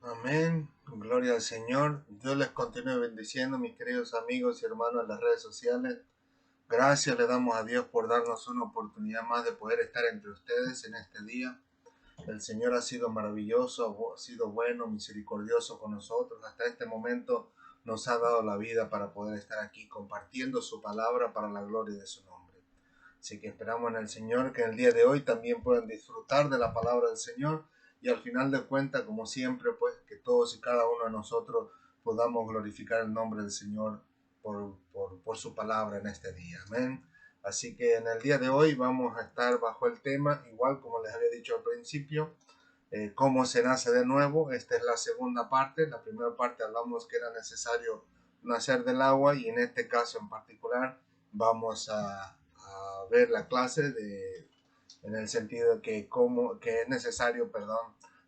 Amén. Gloria al Señor. Dios les continúe bendiciendo, mis queridos amigos y hermanos en las redes sociales. Gracias le damos a Dios por darnos una oportunidad más de poder estar entre ustedes en este día. El Señor ha sido maravilloso, ha sido bueno, misericordioso con nosotros. Hasta este momento nos ha dado la vida para poder estar aquí compartiendo su palabra para la gloria de su nombre. Así que esperamos en el Señor que el día de hoy también puedan disfrutar de la palabra del Señor y al final de cuentas, como siempre, pues que todos y cada uno de nosotros podamos glorificar el nombre del Señor por su palabra en este día. Amén. Así que en el día de hoy vamos a estar bajo el tema, igual como les había dicho al principio, cómo se nace de nuevo. Esta es la segunda parte. La primera parte hablamos que era necesario nacer del agua y en este caso en particular vamos a ver la clase en el sentido de que es necesario,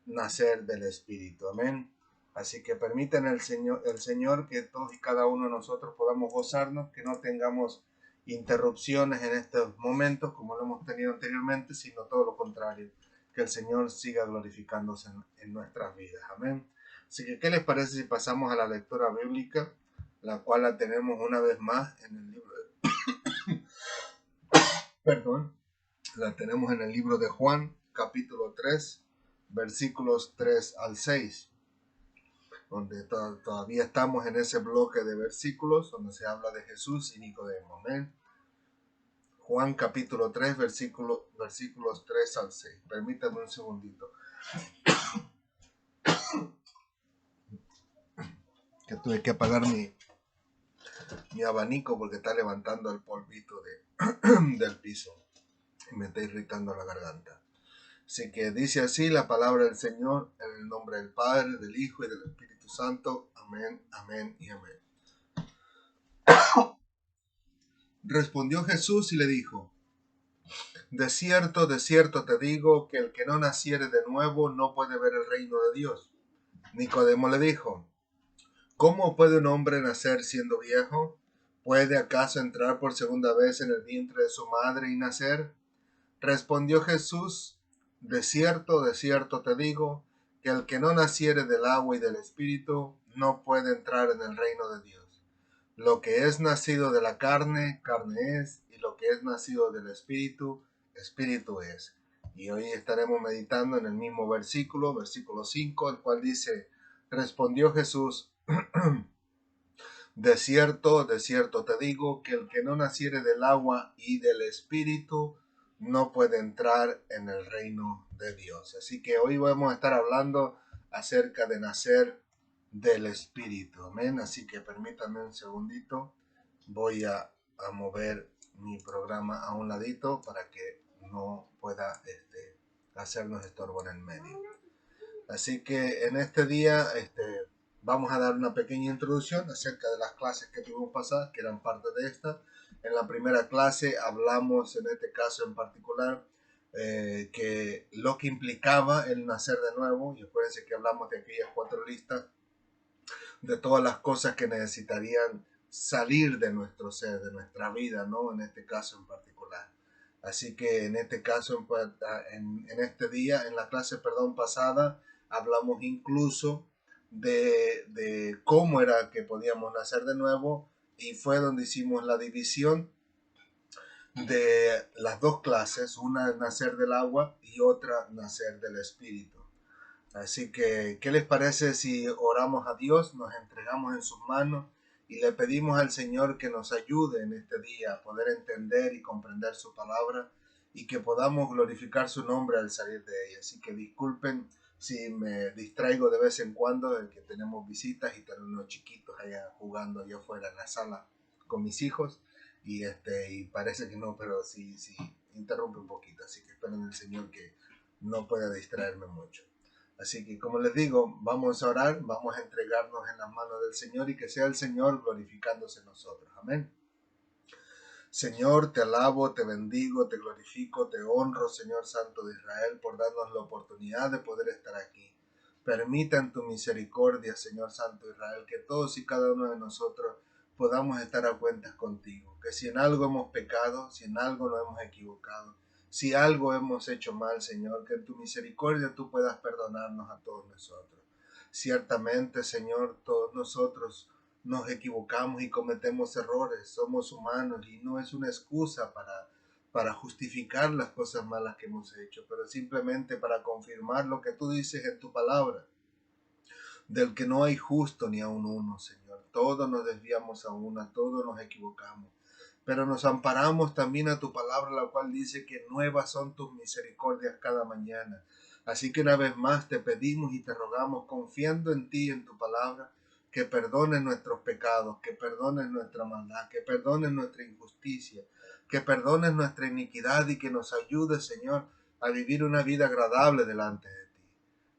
nacer del Espíritu. Amén. Así que permiten el Señor que todos y cada uno de nosotros podamos gozarnos, que no tengamos interrupciones en estos momentos como lo hemos tenido anteriormente, sino todo lo contrario, que el Señor siga glorificándose en nuestras vidas. Amén. Así que, ¿qué les parece si pasamos a la lectura bíblica, la cual la tenemos una vez más en el libro perdón, la tenemos en el libro de Juan, capítulo 3, versículos 3 al 6, donde todavía estamos en ese bloque de versículos donde se habla de Jesús y Nicodemo. Amén. Juan capítulo 3, versículos 3 al 6. Permítame un segundito, que tuve que apagar mi abanico porque está levantando el polvito del piso y me está irritando la garganta. Así que dice así la palabra del Señor, en el nombre del Padre, del Hijo y del Espíritu Santo. Amén, amén y amén. Respondió Jesús y le dijo: de cierto te digo, que el que no naciere de nuevo no puede ver el reino de Dios. Nicodemo le dijo: ¿cómo puede un hombre nacer siendo viejo? ¿Puede acaso entrar por segunda vez en el vientre de su madre y nacer? Respondió Jesús: de cierto te digo, que el que no naciere del agua y del Espíritu no puede entrar en el reino de Dios. Lo que es nacido de la carne, carne es, y lo que es nacido del Espíritu, Espíritu es. Y hoy estaremos meditando en el mismo versículo 5, el cual dice: respondió Jesús: de cierto te digo, que el que no naciere del agua y del Espíritu no puede entrar en el reino de Dios. Así que hoy vamos a estar hablando acerca de nacer del Espíritu. Amén. Así que permítanme un segundito. Voy a mover mi programa a un ladito para que no pueda hacernos estorbo en el medio. Así que en este día vamos a dar una pequeña introducción acerca de las clases que tuvimos pasadas, que eran parte de esta. En la primera clase hablamos, en este caso en particular, que lo que implicaba el nacer de nuevo, y acuérdense que hablamos de aquellas 4 listas de todas las cosas que necesitarían salir de nuestro ser, de nuestra vida, ¿no? En este caso en particular. Así que en este caso, en este día, en la clase, pasada, hablamos incluso de cómo era que podíamos nacer de nuevo, y fue donde hicimos la división de las 2 clases, una nacer del agua y otra nacer del espíritu. Así que, ¿qué les parece si oramos a Dios, nos entregamos en sus manos y le pedimos al Señor que nos ayude en este día a poder entender y comprender su palabra y que podamos glorificar su nombre al salir de ella? Así que disculpen si me distraigo de vez en cuando, que tenemos visitas y tenemos unos chiquitos allá jugando allá afuera en la sala con mis hijos, y parece que no, pero sí interrumpe un poquito, así que espero en el Señor que no pueda distraerme mucho. Así que, como les digo, vamos a orar, vamos a entregarnos en las manos del Señor y que sea el Señor glorificándose en nosotros. Amén. Señor, te alabo, te bendigo, te glorifico, te honro, Señor Santo de Israel, por darnos la oportunidad de poder estar aquí. Permita en tu misericordia, Señor Santo de Israel, que todos y cada uno de nosotros podamos estar a cuentas contigo. Que si en algo hemos pecado, si en algo nos hemos equivocado, si algo hemos hecho mal, Señor, que en tu misericordia tú puedas perdonarnos a todos nosotros. Ciertamente, Señor, todos nosotros nos equivocamos y cometemos errores, somos humanos y no es una excusa para justificar las cosas malas que hemos hecho, pero simplemente para confirmar lo que tú dices en tu palabra, del que no hay justo ni aun uno, Señor. Todos nos desviamos a una, todos nos equivocamos, pero nos amparamos también a tu palabra, la cual dice que nuevas son tus misericordias cada mañana. Así que una vez más te pedimos y te rogamos, confiando en ti y en tu palabra, que perdones nuestros pecados, que perdones nuestra maldad, que perdones nuestra injusticia, que perdones nuestra iniquidad y que nos ayudes, Señor, a vivir una vida agradable delante de ti.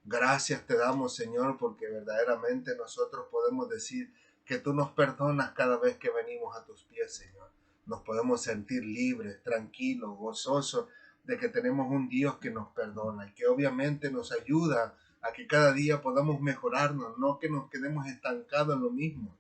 Gracias te damos, Señor, porque verdaderamente nosotros podemos decir que tú nos perdonas cada vez que venimos a tus pies, Señor. Nos podemos sentir libres, tranquilos, gozosos de que tenemos un Dios que nos perdona y que obviamente nos ayuda a que cada día podamos mejorarnos, no que nos quedemos estancados en lo mismo.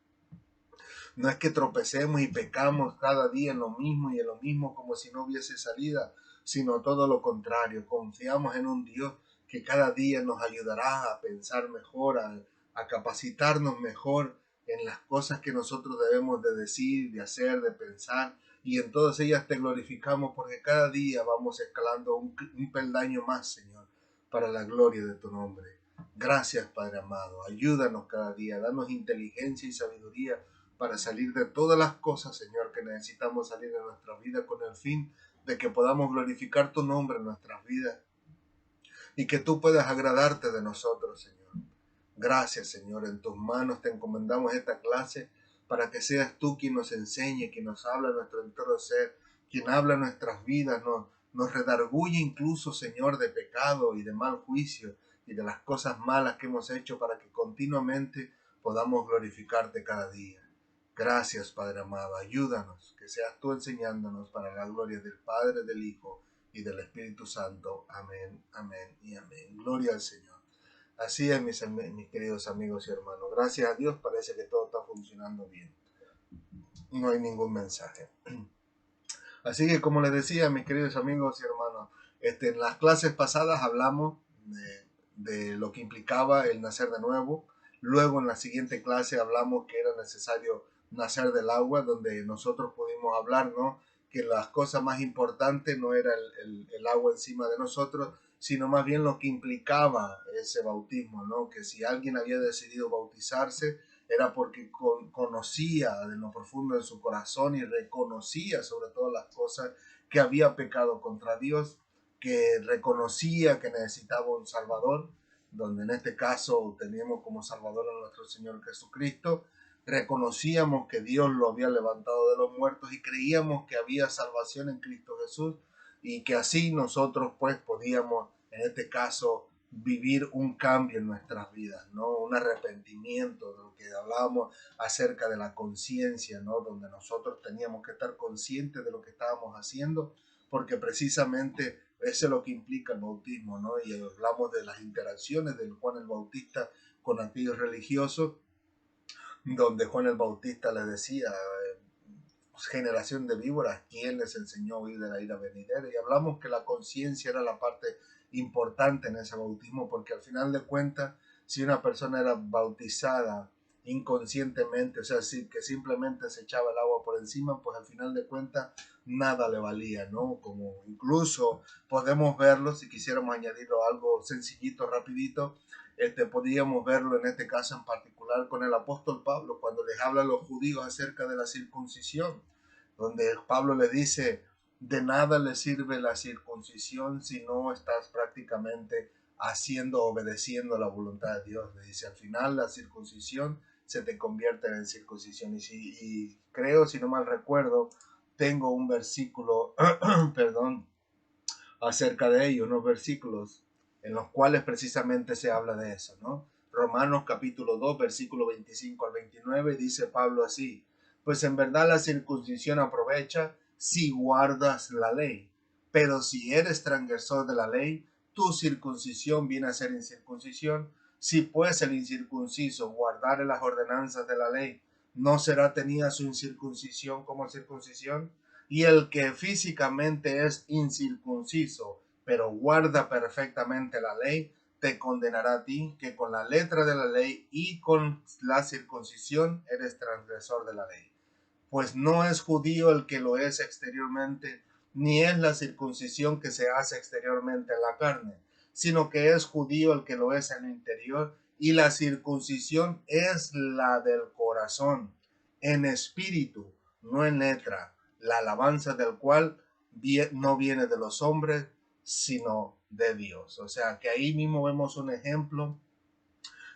No es que tropecemos y pecamos cada día en lo mismo y en lo mismo como si no hubiese salida, sino todo lo contrario. Confiamos en un Dios que cada día nos ayudará a pensar mejor, a capacitarnos mejor en las cosas que nosotros debemos de decir, de hacer, de pensar. Y en todas ellas te glorificamos porque cada día vamos escalando un peldaño más, Señor, para la gloria de tu nombre. Gracias, Padre amado. Ayúdanos cada día, danos inteligencia y sabiduría para salir de todas las cosas, Señor, que necesitamos salir de nuestra vida con el fin de que podamos glorificar tu nombre en nuestras vidas y que tú puedas agradarte de nosotros, Señor. Gracias, Señor. En tus manos te encomendamos esta clase para que seas tú quien nos enseñe, quien nos habla nuestro entero ser, quien habla nuestras vidas, nos redarguye incluso, Señor, de pecado y de mal juicio y de las cosas malas que hemos hecho para que continuamente podamos glorificarte cada día. Gracias, Padre amado. Ayúdanos, que seas tú enseñándonos para la gloria del Padre, del Hijo y del Espíritu Santo. Amén, amén y amén. Gloria al Señor. Así es, mis queridos amigos y hermanos. Gracias a Dios parece que todo está funcionando bien. No hay ningún mensaje. Así que como les decía, mis queridos amigos y hermanos, en las clases pasadas hablamos de lo que implicaba el nacer de nuevo. Luego en la siguiente clase hablamos que era necesario nacer del agua, donde nosotros pudimos hablar, ¿no? Que las cosas más importantes no era el agua encima de nosotros, sino más bien lo que implicaba ese bautismo, ¿no? Que si alguien había decidido bautizarse, era porque conocía de lo profundo de su corazón y reconocía sobre todas las cosas que había pecado contra Dios, que reconocía que necesitaba un Salvador, donde en este caso teníamos como Salvador a nuestro Señor Jesucristo. Reconocíamos que Dios lo había levantado de los muertos y creíamos que había salvación en Cristo Jesús y que así nosotros pues podíamos en este caso vivir un cambio en nuestras vidas, ¿no? Un arrepentimiento, de lo que hablábamos acerca de la conciencia, ¿no? Donde nosotros teníamos que estar conscientes de lo que estábamos haciendo, porque precisamente eso es lo que implica el bautismo, ¿no? Y hablamos de las interacciones de Juan el Bautista con aquellos religiosos, donde Juan el Bautista les decía, generación de víboras, ¿quién les enseñó a huir de la ira venidera? Y hablamos que la conciencia era la parte importante en ese bautismo, porque al final de cuentas, si una persona era bautizada inconscientemente, o sea, que simplemente se echaba el agua por encima, pues al final de cuentas nada le valía, ¿no? Como incluso podemos verlo, si quisiéramos añadirlo algo sencillito, rapidito, podríamos verlo en este caso en particular con el apóstol Pablo, cuando les habla a los judíos acerca de la circuncisión, donde Pablo le dice, de nada le sirve la circuncisión si no estás prácticamente obedeciendo la voluntad de Dios. Le dice, al final la circuncisión se te convierte en circuncisión. Y creo, si no mal recuerdo, tengo un versículo, perdón, acerca de ello, unos versículos en los cuales precisamente se habla de eso, ¿no? Romanos capítulo 2, versículo 25 al 29, dice Pablo así, pues en verdad la circuncisión aprovecha si guardas la ley, pero si eres transgresor de la ley, tu circuncisión viene a ser incircuncisión. Si pues el incircunciso guardare las ordenanzas de la ley, ¿no será tenida su incircuncisión como circuncisión? Y el que físicamente es incircunciso, pero guarda perfectamente la ley, te condenará a ti, que con la letra de la ley y con la circuncisión eres transgresor de la ley. Pues no es judío el que lo es exteriormente, ni es la circuncisión que se hace exteriormente en la carne, sino que es judío el que lo es en el interior, y la circuncisión es la del corazón, en espíritu, no en letra, la alabanza del cual no viene de los hombres, sino de Dios. O sea que ahí mismo vemos un ejemplo,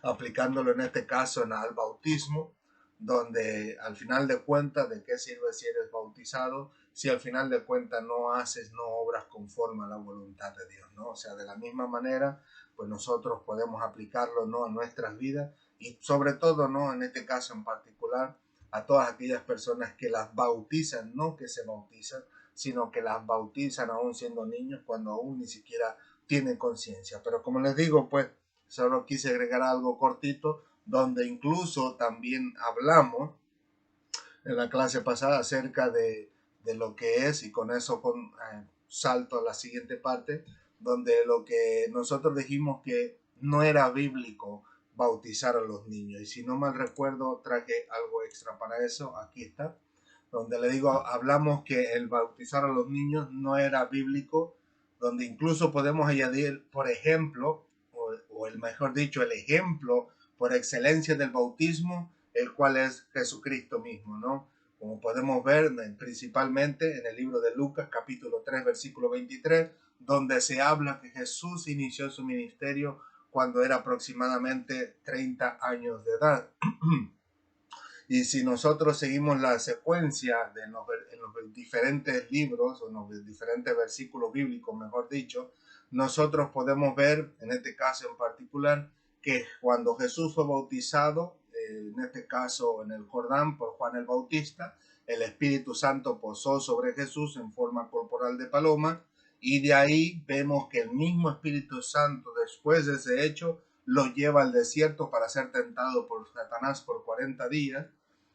aplicándolo en este caso al bautismo, donde al final de cuentas, ¿de qué sirve si eres bautizado si al final de cuentas no obras conforme a la voluntad de Dios, ¿no? O sea, de la misma manera, pues nosotros podemos aplicarlo, ¿no?, a nuestras vidas y sobre todo, ¿no?, en este caso en particular, a todas aquellas personas que las bautizan, no que se bautizan, sino que las bautizan aún siendo niños cuando aún ni siquiera tienen conciencia. Pero como les digo, pues solo quise agregar algo cortito, donde incluso también hablamos en la clase pasada acerca de lo que es, y con eso salto a la siguiente parte, donde lo que nosotros dijimos que no era bíblico bautizar a los niños. Y si no mal recuerdo, traje algo extra para eso, aquí está, donde le digo, hablamos que el bautizar a los niños no era bíblico, donde incluso podemos añadir, por ejemplo, o el mejor dicho, el ejemplo por excelencia del bautismo, el cual es Jesucristo mismo, ¿no? Como podemos ver principalmente en el libro de Lucas, capítulo 3, versículo 23, donde se habla que Jesús inició su ministerio cuando era aproximadamente 30 años de edad. Y si nosotros seguimos la secuencia en los diferentes libros, o en los diferentes versículos bíblicos, mejor dicho, nosotros podemos ver, en este caso en particular, que cuando Jesús fue bautizado, en este caso en el Jordán por Juan el Bautista, el Espíritu Santo posó sobre Jesús en forma corporal de paloma, y de ahí vemos que el mismo Espíritu Santo, después de ese hecho, lo lleva al desierto para ser tentado por Satanás por 40 días.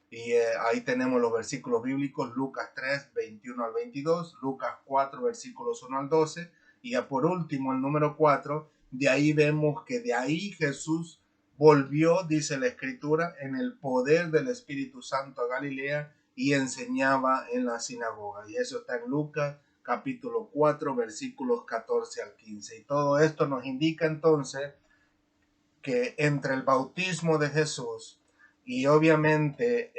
Y ahí tenemos los versículos bíblicos, Lucas 3, 21 al 22, Lucas 4, versículos 1 al 12, y ya por último el número 4, de ahí vemos que de ahí Jesús volvió, dice la Escritura, en el poder del Espíritu Santo a Galilea y enseñaba en la sinagoga. Y eso está en Lucas capítulo 4, versículos 14 al 15. Y todo esto nos indica entonces que entre el bautismo de Jesús y obviamente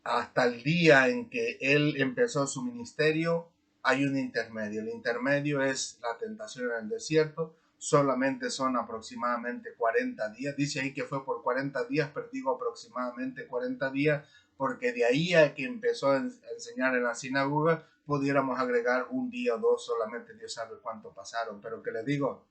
hasta el día en que él empezó su ministerio, hay un intermedio. El intermedio es la tentación en el desierto. Solamente son aproximadamente 40 días. Dice ahí que fue por 40 días, pero digo aproximadamente 40 días, porque de ahí a que empezó a enseñar en la sinagoga, pudiéramos agregar un día o dos, solamente Dios sabe cuánto pasaron. Pero que les digo,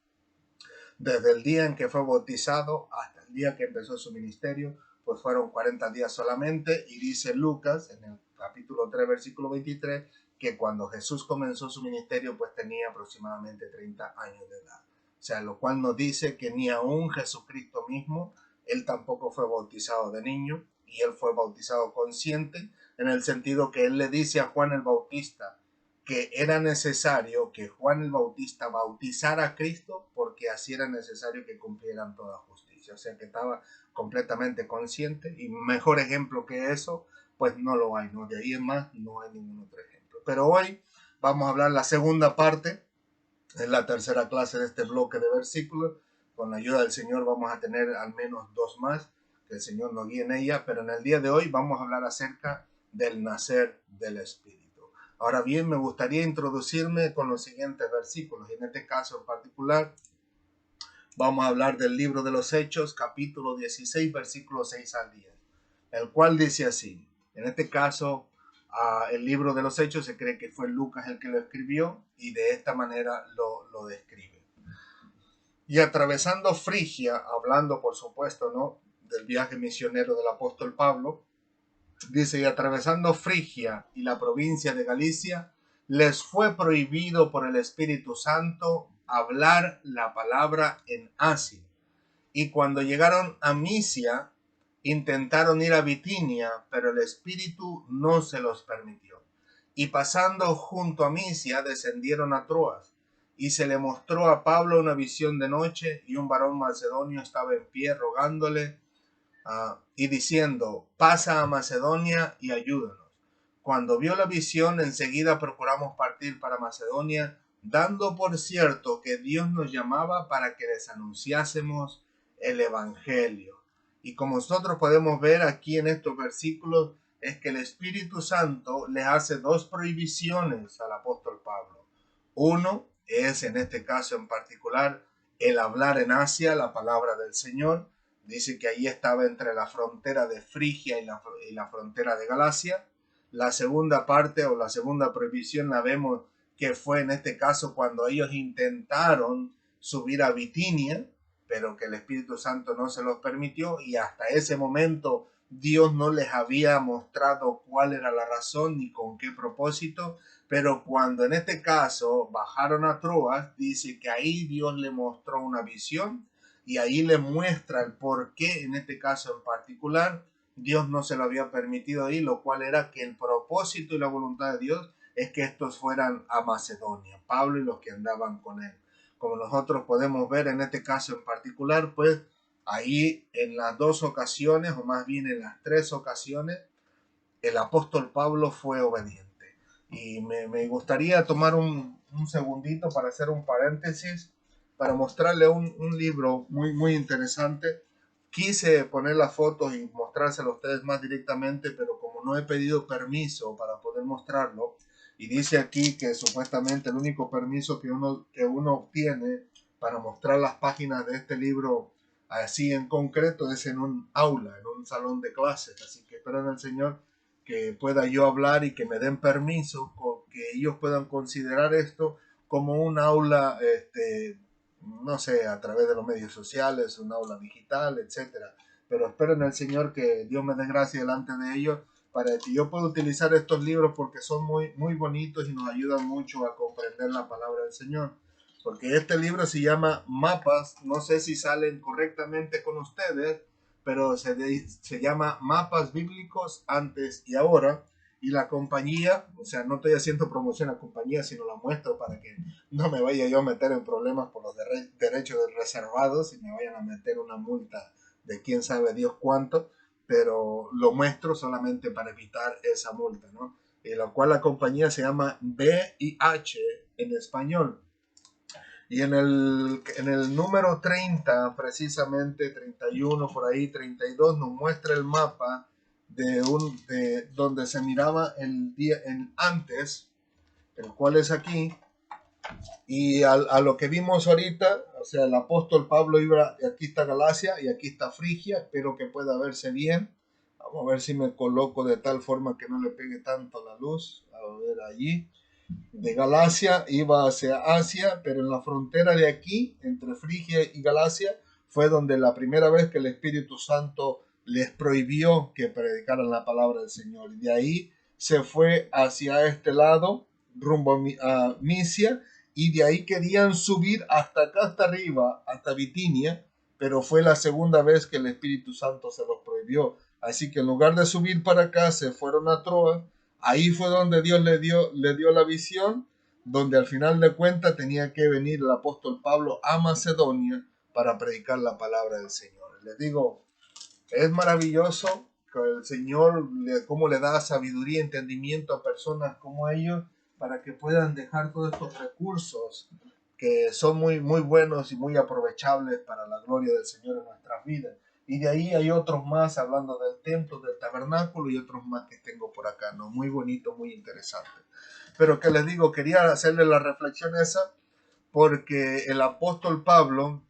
desde el día en que fue bautizado hasta el día que empezó su ministerio, pues fueron 40 días solamente. Y dice Lucas en el capítulo 3, versículo 23, que cuando Jesús comenzó su ministerio, pues tenía aproximadamente 30 años de edad. O sea, lo cual nos dice que ni aún Jesucristo mismo, él tampoco fue bautizado de niño, y él fue bautizado consciente, en el sentido que él le dice a Juan el Bautista que era necesario que Juan el Bautista bautizara a Cristo, porque así era necesario que cumplieran toda justicia. O sea que estaba completamente consciente, y mejor ejemplo que eso, pues no lo hay, ¿no? De ahí en más no hay ningún otro ejemplo. Pero hoy vamos a hablar la segunda parte, es la tercera clase de este bloque de versículos. Con la ayuda del Señor vamos a tener al menos dos más, que el Señor nos guíe en ella, pero en el día de hoy vamos a hablar acerca del nacer del Espíritu. Ahora bien, me gustaría introducirme con los siguientes versículos, y en este caso en particular vamos a hablar del libro de los Hechos, capítulo 16, versículos 6 al 10, el cual dice así. En este caso, el libro de los Hechos se cree que fue Lucas el que lo escribió, y de esta manera lo describe. Y atravesando Frigia, hablando por supuesto, ¿no?, del viaje misionero del apóstol Pablo, dice, y atravesando Frigia y la provincia de Galicia, les fue prohibido por el Espíritu Santo hablar la palabra en Asia. Y cuando llegaron a Misia, intentaron ir a Bitinia, pero el Espíritu no se los permitió. Y pasando junto a Misia, descendieron a Troas. y se le mostró a Pablo una visión de noche, y un varón macedonio estaba en pie rogándole y diciendo: pasa a Macedonia y ayúdanos. Cuando vio la visión, enseguida procuramos partir para Macedonia, dando por cierto que Dios nos llamaba para que les anunciásemos el Evangelio. Y como nosotros podemos ver aquí en estos versículos, es que el Espíritu Santo le hace dos prohibiciones al apóstol Pablo. Uno es, en este caso en particular, el hablar en Asia la palabra del Señor. Dice que ahí estaba entre la frontera de Frigia y la frontera de Galacia. La segunda parte o la segunda prohibición la vemos que fue en este caso cuando ellos intentaron subir a Bitinia, pero que el Espíritu Santo no se los permitió, y hasta ese momento Dios no les había mostrado cuál era la razón ni con qué propósito. Pero cuando en este caso bajaron a Troas, dice que ahí Dios le mostró una visión, y ahí le muestra el por qué en este caso en particular Dios no se lo había permitido ahí, lo cual era que el propósito y la voluntad de Dios es que estos fueran a Macedonia, Pablo y los que andaban con él. Como nosotros podemos ver en este caso en particular, pues ahí en las dos ocasiones, o más bien en las tres ocasiones, el apóstol Pablo fue obediente. Y me gustaría tomar un segundito para hacer un paréntesis, para mostrarle un libro muy interesante. Quise poner las fotos y mostrárselo a ustedes más directamente, pero como no he pedido permiso para poder mostrarlo, y dice aquí que supuestamente el único permiso que uno obtiene para mostrar las páginas de este libro así en concreto es en un aula, en un salón de clases. Así que espero en el Señor que pueda yo hablar y que me den permiso, que ellos puedan considerar esto como un aula, no sé, a través de los medios sociales, un aula digital, etcétera. Pero espero en el Señor que Dios me dé gracia delante de ellos para que yo pueda utilizar estos libros, porque son muy bonitos y nos ayudan mucho a comprender la palabra del Señor. Porque este libro se llama Mapas, no sé si salen correctamente con ustedes, pero se llama Mapas Bíblicos Antes y Ahora. Y la compañía, o sea, no estoy haciendo promoción a la compañía, sino la muestro para que no me vaya yo a meter en problemas por los derechos reservados y me vayan a meter una multa de quién sabe Dios cuánto, pero lo muestro solamente para evitar esa multa, ¿no? Y lo cual la compañía se llama VIH en español. Y en el número 30, precisamente 31 por ahí, 32, nos muestra el mapa de donde se miraba el día antes, el cual es aquí. Y a lo que vimos ahorita, o sea, el apóstol Pablo iba, aquí está Galacia y aquí está Frigia, espero que pueda verse bien. Vamos a ver si me coloco de tal forma que no le pegue tanto la luz. A ver allí. De Galacia iba hacia Asia, pero en la frontera de aquí, entre Frigia y Galacia, fue donde la primera vez que el Espíritu Santo les prohibió que predicaran la palabra del Señor. Y de ahí se fue hacia este lado, rumbo a Misia, y de ahí querían subir hasta acá, hasta arriba, hasta Bitinia, pero fue la segunda vez que el Espíritu Santo se los prohibió. Así que en lugar de subir para acá, se fueron a Troas. Ahí fue donde Dios le dio la visión, donde al final de cuentas tenía que venir el apóstol Pablo a Macedonia para predicar la palabra del Señor. Les digo, es maravilloso que el Señor, cómo le da sabiduría y entendimiento a personas como ellos para que puedan dejar todos estos recursos que son muy buenos y muy aprovechables para la gloria del Señor en nuestras vidas. Y de ahí hay otros más hablando del templo, del tabernáculo, y otros más que tengo por acá, ¿no? Muy bonito, muy interesante. Pero que les digo, quería hacerle la reflexión esa, porque el apóstol Pablo,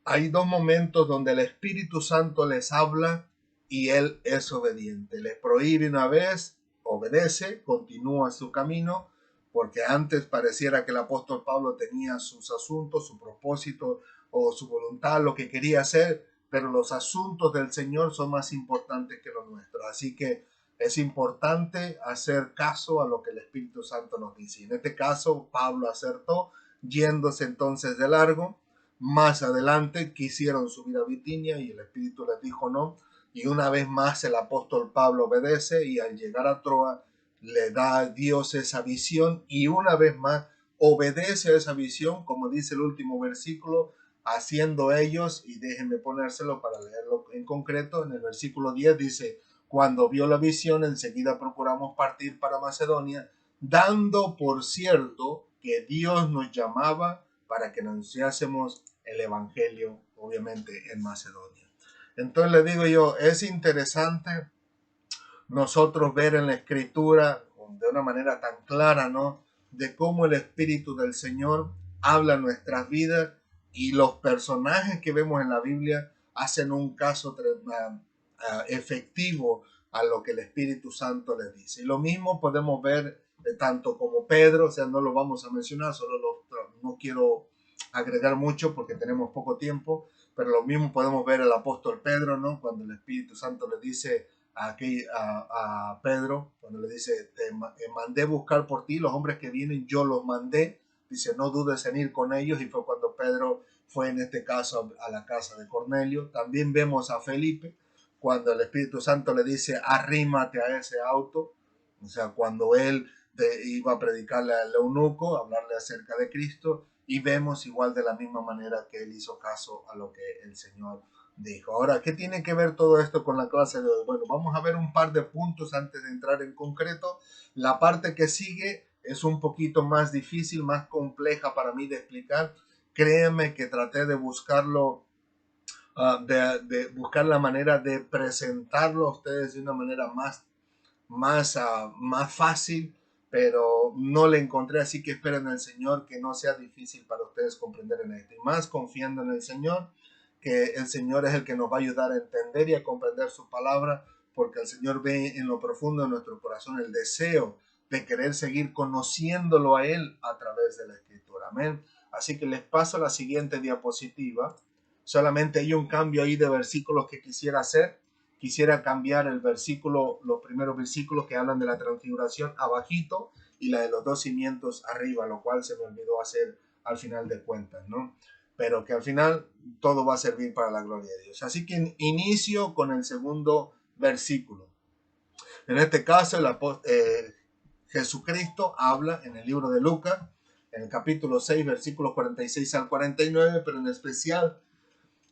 hay dos momentos donde el Espíritu Santo les habla y él es obediente. Les prohíbe una vez, obedece, continúa su camino, porque antes pareciera que el apóstol Pablo tenía sus asuntos, su propósito o su voluntad, lo que quería hacer, pero los asuntos del Señor son más importantes que los nuestros. Así que es importante hacer caso a lo que el Espíritu Santo nos dice. En este caso, Pablo acertó, yéndose entonces de largo. Más adelante quisieron subir a Bitinia y el Espíritu les dijo no. Y una vez más el apóstol Pablo obedece, y al llegar a Troa le da a Dios esa visión, y una vez más obedece a esa visión, como dice el último versículo, haciendo ellos, y déjenme ponérselo para leerlo en concreto, en el versículo 10 dice, cuando vio la visión, enseguida procuramos partir para Macedonia, dando por cierto que Dios nos llamaba para que anunciásemos el evangelio, obviamente, en Macedonia. Entonces le digo yo, es interesante nosotros ver en la escritura de una manera tan clara, ¿no? De cómo el Espíritu del Señor habla en nuestras vidas y los personajes que vemos en la Biblia hacen un caso efectivo a lo que el Espíritu Santo les dice. Y lo mismo podemos ver tanto como Pedro, o sea, no lo vamos a mencionar, no quiero agregar mucho porque tenemos poco tiempo, pero lo mismo podemos ver el apóstol Pedro, ¿no? Cuando el Espíritu Santo le dice a Pedro, cuando le dice, te mandé buscar por ti, los hombres que vienen yo los mandé, dice, no dudes en ir con ellos, y fue cuando Pedro fue en este caso a la casa de Cornelio. También vemos a Felipe, cuando el Espíritu Santo le dice, arrímate a ese auto, o sea, cuando él iba a predicarle al eunuco, hablarle acerca de Cristo, y vemos igual de la misma manera que él hizo caso a lo que el Señor dijo. Ahora, ¿qué tiene que ver todo esto con la clase de hoy? Bueno, vamos a ver un par de puntos antes de entrar en concreto. La parte que sigue es un poquito más difícil, más compleja para mí de explicar. Créanme que traté de buscarlo, de buscar la manera de presentarlo a ustedes de una manera más fácil, pero no le encontré, así que esperen en el Señor que no sea difícil para ustedes comprender en esto. Y más confiando en el Señor, que el Señor es el que nos va a ayudar a entender y a comprender su palabra, porque el Señor ve en lo profundo de nuestro corazón el deseo de querer seguir conociéndolo a Él a través de la Escritura. Amén. Así que les paso la siguiente diapositiva. Solamente hay un cambio ahí de versículos que quisiera hacer. Quisiera cambiar el versículo, los primeros versículos que hablan de la transfiguración abajito y la de los dos cimientos arriba, lo cual se me olvidó hacer al final de cuentas, ¿no? Pero que al final todo va a servir para la gloria de Dios. Así que inicio con el segundo versículo. En este caso, Jesucristo habla en el libro de Lucas, en el capítulo 6, versículos 46 al 49, pero en especial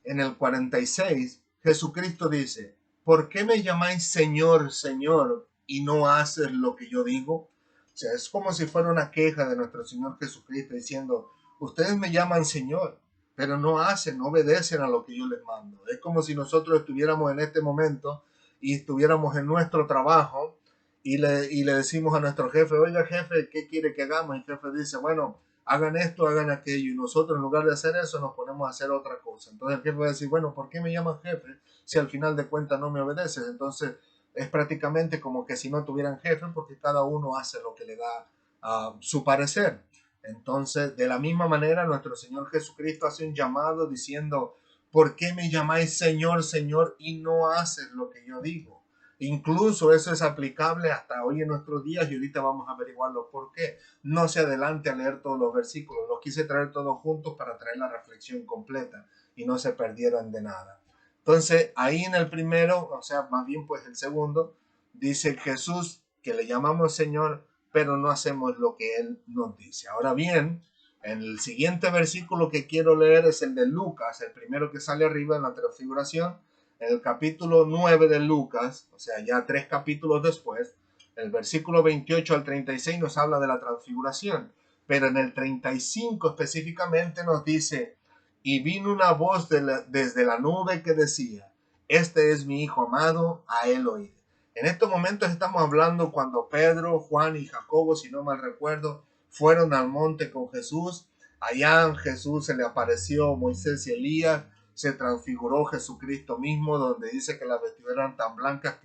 en el 46, Jesucristo dice, ¿por qué me llamáis Señor, Señor, y no haces lo que yo digo? O sea, es como si fuera una queja de nuestro Señor Jesucristo diciendo, ustedes me llaman Señor, pero no hacen, no obedecen a lo que yo les mando. Es como si nosotros estuviéramos en este momento y estuviéramos en nuestro trabajo y le decimos a nuestro jefe, oiga jefe, ¿qué quiere que hagamos? Y el jefe dice, bueno, hagan esto, hagan aquello, y nosotros en lugar de hacer eso nos ponemos a hacer otra cosa. Entonces el jefe va a decir, bueno, ¿por qué me llamas jefe si al final de cuentas no me obedeces? Entonces es prácticamente como que si no tuvieran jefe, porque cada uno hace lo que le da su parecer. Entonces, de la misma manera, nuestro Señor Jesucristo hace un llamado diciendo, ¿por qué me llamáis Señor, Señor, y no haces lo que yo digo? Incluso eso es aplicable hasta hoy en nuestros días, y ahorita vamos a averiguarlo por qué. No se adelante a leer todos los versículos, los quise traer todos juntos para traer la reflexión completa y no se perdieran de nada. Entonces, ahí en el primero, o sea, más bien pues el segundo, dice Jesús que le llamamos Señor, pero no hacemos lo que Él nos dice. Ahora bien, en el siguiente versículo que quiero leer es el de Lucas, el primero que sale arriba en la transfiguración, en el capítulo 9 de Lucas, o sea, ya 3 capítulos después, el versículo 28 al 36 nos habla de la transfiguración, pero en el 35 específicamente nos dice, y vino una voz desde la nube que decía, este es mi Hijo amado, a él oíd. En estos momentos estamos hablando cuando Pedro, Juan y Jacobo, si no mal recuerdo, fueron al monte con Jesús. Allá Jesús se le apareció Moisés y Elías, se transfiguró Jesucristo mismo, donde dice que las vestiduras eran tan blancas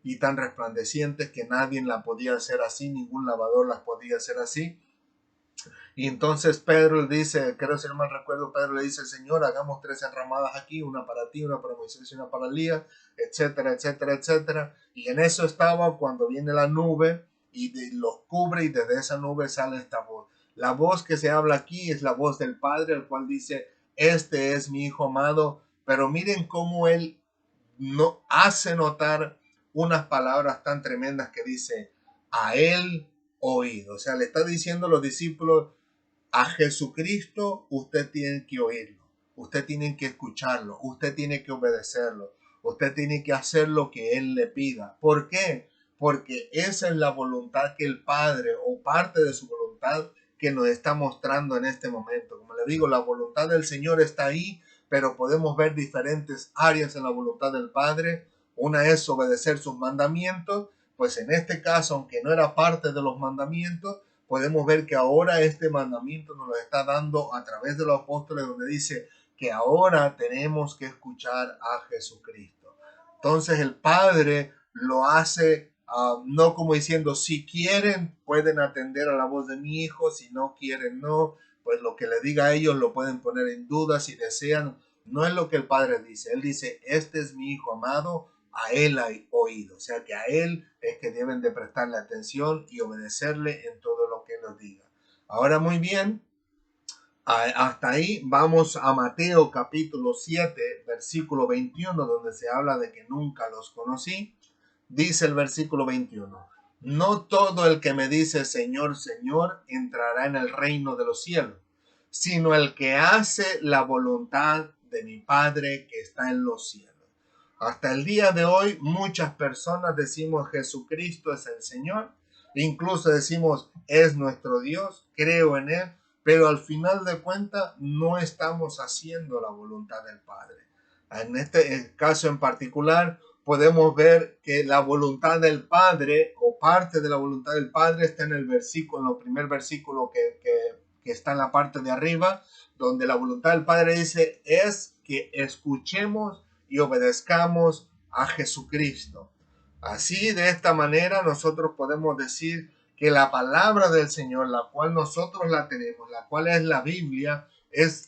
y tan resplandecientes que nadie la podía hacer así, ningún lavador las podía hacer así. Y entonces Pedro le dice, creo si no mal recuerdo, Pedro le dice, Señor, hagamos 3 enramadas aquí, una para ti, una para Moisés y una para Elías, etcétera, etcétera, etcétera. Y en eso estaba cuando viene la nube y los cubre, y desde esa nube sale esta voz. La voz que se habla aquí es la voz del Padre, el cual dice, este es mi Hijo amado. Pero miren cómo él no hace notar unas palabras tan tremendas que dice, a él oído. O sea, le está diciendo a los discípulos, A Jesucristo usted tiene que oírlo, usted tiene que escucharlo, usted tiene que obedecerlo, usted tiene que hacer lo que Él le pida. ¿Por qué? Porque esa es la voluntad que el Padre o parte de su voluntad que nos está mostrando en este momento. Como le digo, la voluntad del Señor está ahí, pero podemos ver diferentes áreas en la voluntad del Padre. Una es obedecer sus mandamientos, pues en este caso, aunque no era parte de los mandamientos, podemos ver que ahora este mandamiento nos lo está dando a través de los apóstoles, donde dice que ahora tenemos que escuchar a Jesucristo. Entonces el Padre lo hace no como diciendo, si quieren pueden atender a la voz de mi hijo, si no quieren no, pues lo que le diga a ellos lo pueden poner en duda si desean. No es lo que el Padre dice. Él dice, este es mi hijo amado, a él hay oído. O sea que a él es que deben de prestarle atención y obedecerle en todo lo que él nos diga. Ahora muy bien, hasta ahí vamos a Mateo capítulo 7, versículo 21, donde se habla de que nunca los conocí. Dice el versículo 21, no todo el que me dice Señor, Señor, entrará en el reino de los cielos, sino el que hace la voluntad de mi Padre que está en los cielos. Hasta el día de hoy muchas personas decimos Jesucristo es el Señor, incluso decimos es nuestro Dios, creo en Él, pero al final de cuentas no estamos haciendo la voluntad del Padre. En este caso en particular podemos ver que la voluntad del Padre o parte de la voluntad del Padre está en el versículo, en el primer versículo que está en la parte de arriba, donde la voluntad del Padre dice es que escuchemos y obedezcamos a Jesucristo. Así, de esta manera, nosotros podemos decir que la palabra del Señor, la cual nosotros la tenemos, la cual es la Biblia,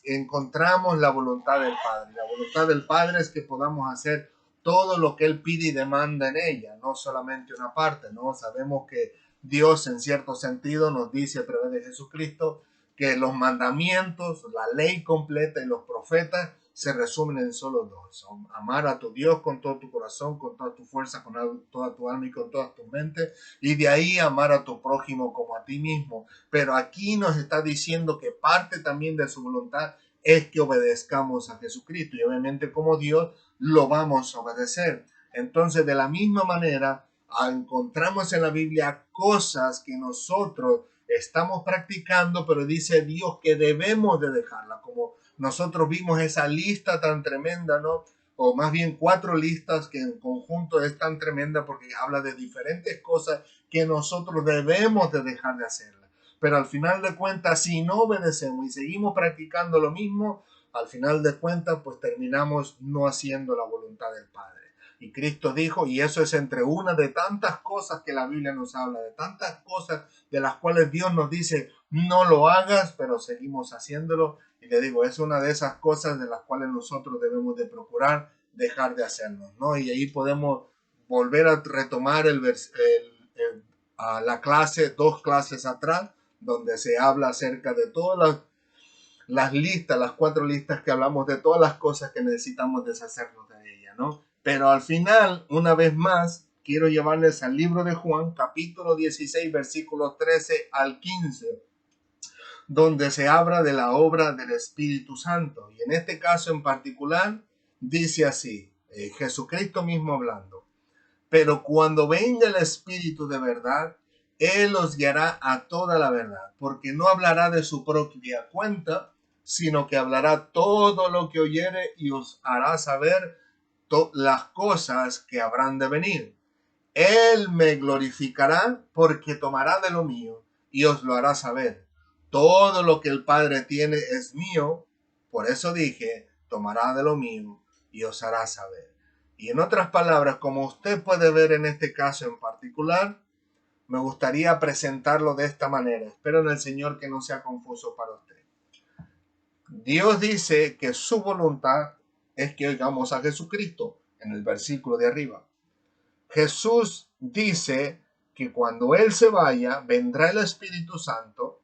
encontramos la voluntad del Padre. La voluntad del Padre es que podamos hacer todo lo que Él pide y demanda en ella, no solamente una parte, ¿no? Sabemos que Dios en cierto sentido nos dice a través de Jesucristo que los mandamientos, la ley completa y los profetas se resumen en solo dos: amar a tu Dios con todo tu corazón, con toda tu fuerza, con toda tu alma y con toda tu mente, y de ahí amar a tu prójimo como a ti mismo. Pero aquí nos está diciendo que parte también de su voluntad es que obedezcamos a Jesucristo, y obviamente como Dios lo vamos a obedecer. Entonces, de la misma manera, encontramos en la Biblia cosas que nosotros estamos practicando, pero dice Dios que debemos de dejarla, como nosotros vimos esa lista tan tremenda, ¿no? O más bien 4 listas que en conjunto es tan tremenda porque habla de diferentes cosas que nosotros debemos de dejar de hacerla. Pero al final de cuentas, si no obedecemos y seguimos practicando lo mismo, al final de cuentas, pues terminamos no haciendo la voluntad del Padre. Y Cristo dijo, y eso es entre una de tantas cosas que la Biblia nos habla, de tantas cosas de las cuales Dios nos dice, no lo hagas, pero seguimos haciéndolo. Y le digo, es una de esas cosas de las cuales nosotros debemos de procurar dejar de hacernos, ¿no? Y ahí podemos volver a retomar la clase, 2 clases atrás, donde se habla acerca de todas las listas, las 4 listas que hablamos de todas las cosas que necesitamos deshacernos de ella, ¿no? Pero al final, una vez más, quiero llevarles al libro de Juan, capítulo 16, versículos 13 al 15, donde se habla de la obra del Espíritu Santo. Y en este caso en particular, dice así, Jesucristo mismo hablando, pero cuando venga el Espíritu de verdad, Él os guiará a toda la verdad, porque no hablará de su propia cuenta, sino que hablará todo lo que oyere y os hará saber las cosas que habrán de venir. Él me glorificará porque tomará de lo mío y os lo hará saber. Todo lo que el Padre tiene es mío, por eso dije, tomará de lo mío y os hará saber. Y en otras palabras, como usted puede ver en este caso en particular, me gustaría presentarlo de esta manera. Espero en el Señor que no sea confuso para usted. Dios dice que su voluntad es que oigamos a Jesucristo en el versículo de arriba. Jesús dice que cuando Él se vaya, vendrá el Espíritu Santo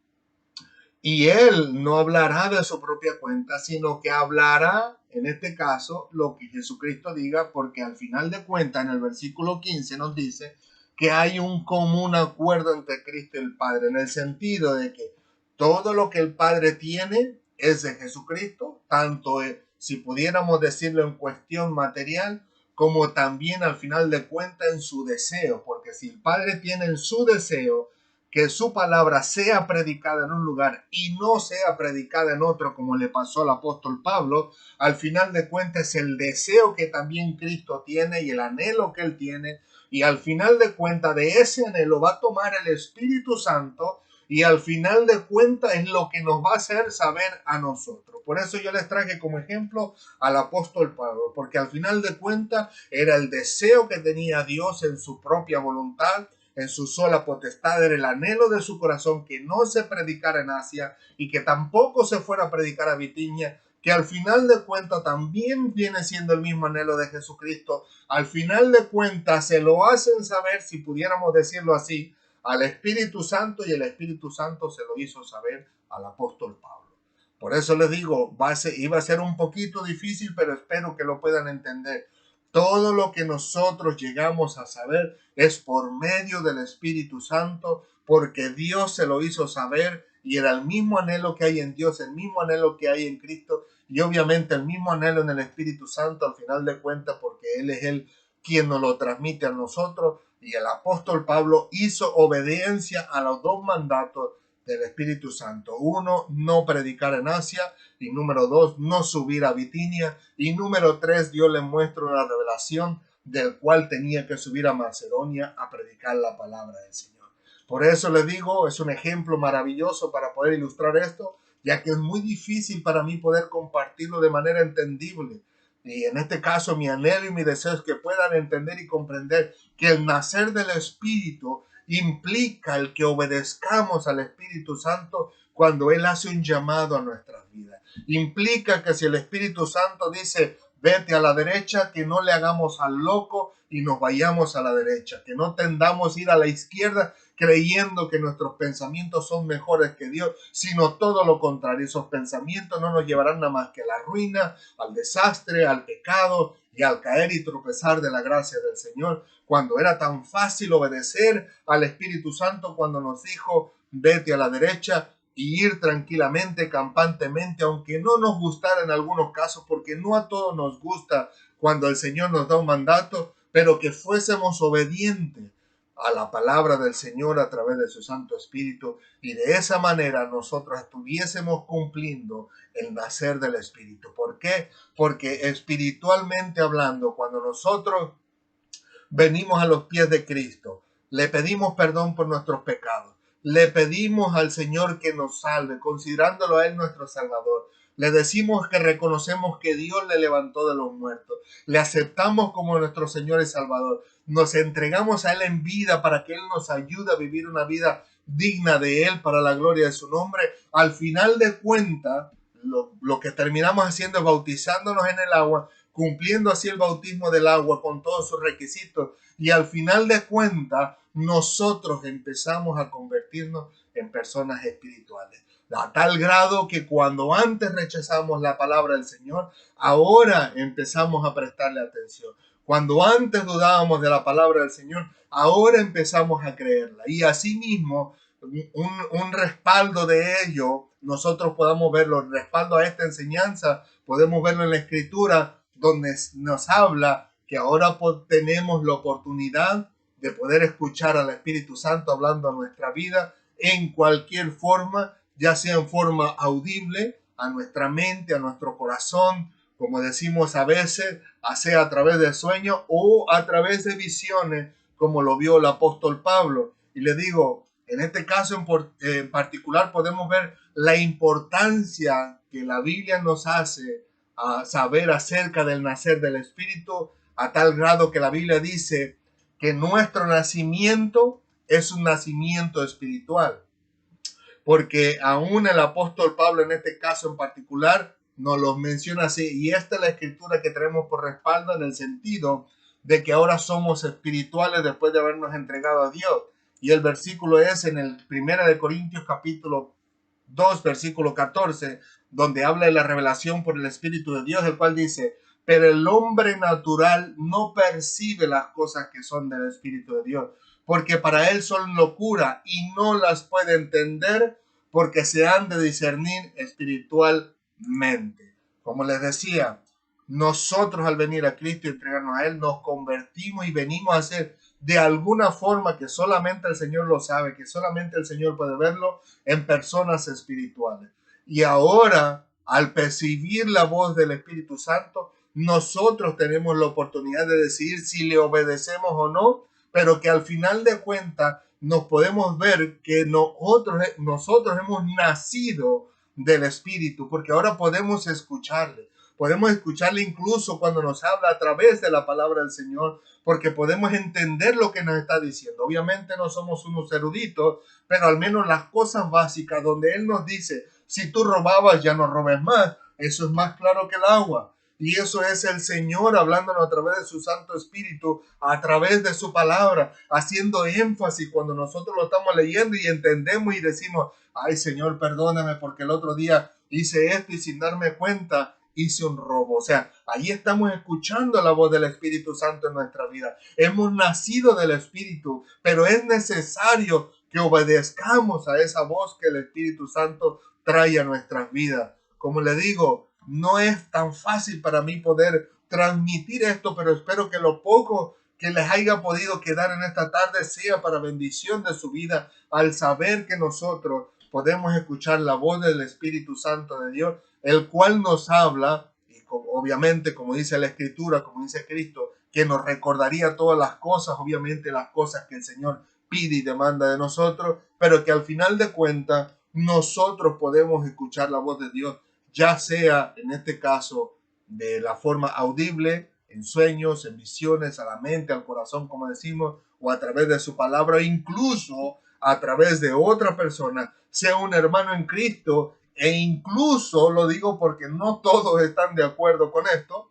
y Él no hablará de su propia cuenta, sino que hablará, en este caso, lo que Jesucristo diga, porque al final de cuentas, en el versículo 15 nos dice que hay un común acuerdo entre Cristo y el Padre, en el sentido de que Todo lo que el Padre tiene es de Jesucristo, tanto si pudiéramos decirlo en cuestión material, como también al final de cuentas en su deseo, porque si el Padre tiene en su deseo que su palabra sea predicada en un lugar y no sea predicada en otro, como le pasó al apóstol Pablo, al final de cuentas es el deseo que también Cristo tiene y el anhelo que él tiene, y al final de cuentas de ese anhelo va a tomar el Espíritu Santo, y al final de cuentas es lo que nos va a hacer saber a nosotros. Por eso yo les traje como ejemplo al apóstol Pablo, porque al final de cuentas era el deseo que tenía Dios en su propia voluntad, en su sola potestad, era el anhelo de su corazón que no se predicara en Asia y que tampoco se fuera a predicar a Bitinia, que al final de cuentas también viene siendo el mismo anhelo de Jesucristo. Al final de cuentas se lo hacen saber, si pudiéramos decirlo así, al Espíritu Santo, y el Espíritu Santo se lo hizo saber al apóstol Pablo. Por eso les digo, iba a ser un poquito difícil, pero espero que lo puedan entender. Todo lo que nosotros llegamos a saber es por medio del Espíritu Santo, porque Dios se lo hizo saber y era el mismo anhelo que hay en Dios, el mismo anhelo que hay en Cristo y obviamente el mismo anhelo en el Espíritu Santo al final de cuentas, porque Él es el quien nos lo transmite a nosotros. Y el apóstol Pablo hizo obediencia a los dos mandatos del Espíritu Santo. Uno, no predicar en Asia. Y número dos, no subir a Bitinia. Y número tres, Dios le muestra una revelación del cual tenía que subir a Macedonia a predicar la palabra del Señor. Por eso les digo, es un ejemplo maravilloso para poder ilustrar esto, ya que es muy difícil para mí poder compartirlo de manera entendible. Y en este caso mi anhelo y mi deseo es que puedan entender y comprender que el nacer del Espíritu implica el que obedezcamos al Espíritu Santo cuando Él hace un llamado a nuestras vidas. Implica que si el Espíritu Santo dice, vete a la derecha, que no le hagamos al loco y nos vayamos a la derecha, que no tendamos a ir a la izquierda creyendo que nuestros pensamientos son mejores que Dios, sino todo lo contrario. Esos pensamientos no nos llevarán nada más que a la ruina, al desastre, al pecado y al caer y tropezar de la gracia del Señor. Cuando era tan fácil obedecer al Espíritu Santo cuando nos dijo, vete a la derecha, y ir tranquilamente, campantemente, aunque no nos gustara en algunos casos, porque no a todos nos gusta cuando el Señor nos da un mandato, pero que fuésemos obedientes a la palabra del Señor a través de su Santo Espíritu, y de esa manera nosotros estuviésemos cumpliendo el nacer del Espíritu. ¿Por qué? Porque espiritualmente hablando, cuando nosotros venimos a los pies de Cristo, le pedimos perdón por nuestros pecados, le pedimos al Señor que nos salve, considerándolo a Él nuestro Salvador. Le decimos que reconocemos que Dios le levantó de los muertos. Le aceptamos como nuestro Señor y Salvador. Nos entregamos a Él en vida para que Él nos ayude a vivir una vida digna de Él para la gloria de su nombre. Al final de cuentas, lo que terminamos haciendo es bautizándonos en el agua, cumpliendo así el bautismo del agua con todos sus requisitos. Y al final de cuentas, nosotros empezamos a convertirnos en personas espirituales. A tal grado que cuando antes rechazamos la palabra del Señor, ahora empezamos a prestarle atención. Cuando antes dudábamos de la palabra del Señor, ahora empezamos a creerla. Y asimismo, un respaldo de ello, nosotros podamos verlo, el respaldo a esta enseñanza, podemos verlo en la Escritura, donde nos habla que ahora tenemos la oportunidad de poder escuchar al Espíritu Santo hablando a nuestra vida en cualquier forma, ya sea en forma audible, a nuestra mente, a nuestro corazón, como decimos a veces, sea a través de sueños o a través de visiones, como lo vio el apóstol Pablo. Y le digo, en este caso en particular podemos ver la importancia que la Biblia nos hace a saber acerca del nacer del Espíritu, a tal grado que la Biblia dice que nuestro nacimiento es un nacimiento espiritual, porque aún el apóstol Pablo en este caso en particular nos lo menciona así, y esta es la escritura que tenemos por respaldo en el sentido de que ahora somos espirituales después de habernos entregado a Dios. Y el versículo es en el 1 de Corintios capítulo 2, versículo 14, donde habla de la revelación por el Espíritu de Dios, el cual dice, pero el hombre natural no percibe las cosas que son del Espíritu de Dios, porque para él son locura y no las puede entender porque se han de discernir espiritualmente. Como les decía, nosotros al venir a Cristo y entregarnos a Él, nos convertimos y venimos a ser de alguna forma que solamente el Señor lo sabe, que solamente el Señor puede verlo, en personas espirituales. Y ahora, al percibir la voz del Espíritu Santo, nosotros tenemos la oportunidad de decidir si le obedecemos o no, pero que al final de cuentas nos podemos ver que nosotros hemos nacido del Espíritu, porque ahora podemos escucharle. Podemos escucharle incluso cuando nos habla a través de la palabra del Señor, porque podemos entender lo que nos está diciendo. Obviamente no somos unos eruditos, pero al menos las cosas básicas donde Él nos dice, si tú robabas, ya no robes más. Eso es más claro que el agua. Y eso es el Señor hablándonos a través de su Santo Espíritu, a través de su palabra, haciendo énfasis cuando nosotros lo estamos leyendo y entendemos y decimos, ay Señor, perdóname porque el otro día hice esto y sin darme cuenta hice un robo. O sea, ahí estamos escuchando la voz del Espíritu Santo en nuestra vida. Hemos nacido del Espíritu, pero es necesario que obedezcamos a esa voz que el Espíritu Santo trae a nuestras vidas. Como le digo, no es tan fácil para mí poder transmitir esto, pero espero que lo poco que les haya podido quedar en esta tarde sea para bendición de su vida, al saber que nosotros podemos escuchar la voz del Espíritu Santo de Dios, el cual nos habla, y obviamente, como dice la Escritura, como dice Cristo, que nos recordaría todas las cosas, obviamente las cosas que el Señor pide y demanda de nosotros, pero que al final de cuentas nosotros podemos escuchar la voz de Dios, ya sea en este caso de la forma audible, en sueños, en visiones, a la mente, al corazón, como decimos, o a través de su palabra, incluso a través de otra persona, sea un hermano en Cristo, e incluso lo digo porque no todos están de acuerdo con esto,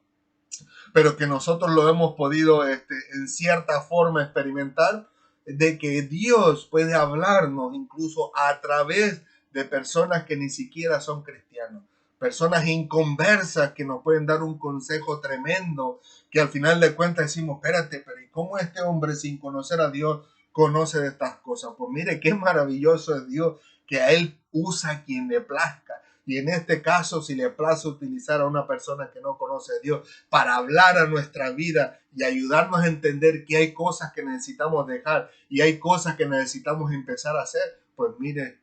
pero que nosotros lo hemos podido en cierta forma experimentar, de que Dios puede hablarnos incluso a través de personas que ni siquiera son cristianos, personas inconversas que nos pueden dar un consejo tremendo, que al final de cuentas decimos, espérate, pero ¿y cómo este hombre sin conocer a Dios conoce de estas cosas? Pues mire qué maravilloso es Dios, que a Él usa a quien le plazca. Y en este caso, si le place utilizar a una persona que no conoce a Dios para hablar a nuestra vida y ayudarnos a entender que hay cosas que necesitamos dejar y hay cosas que necesitamos empezar a hacer, pues mire,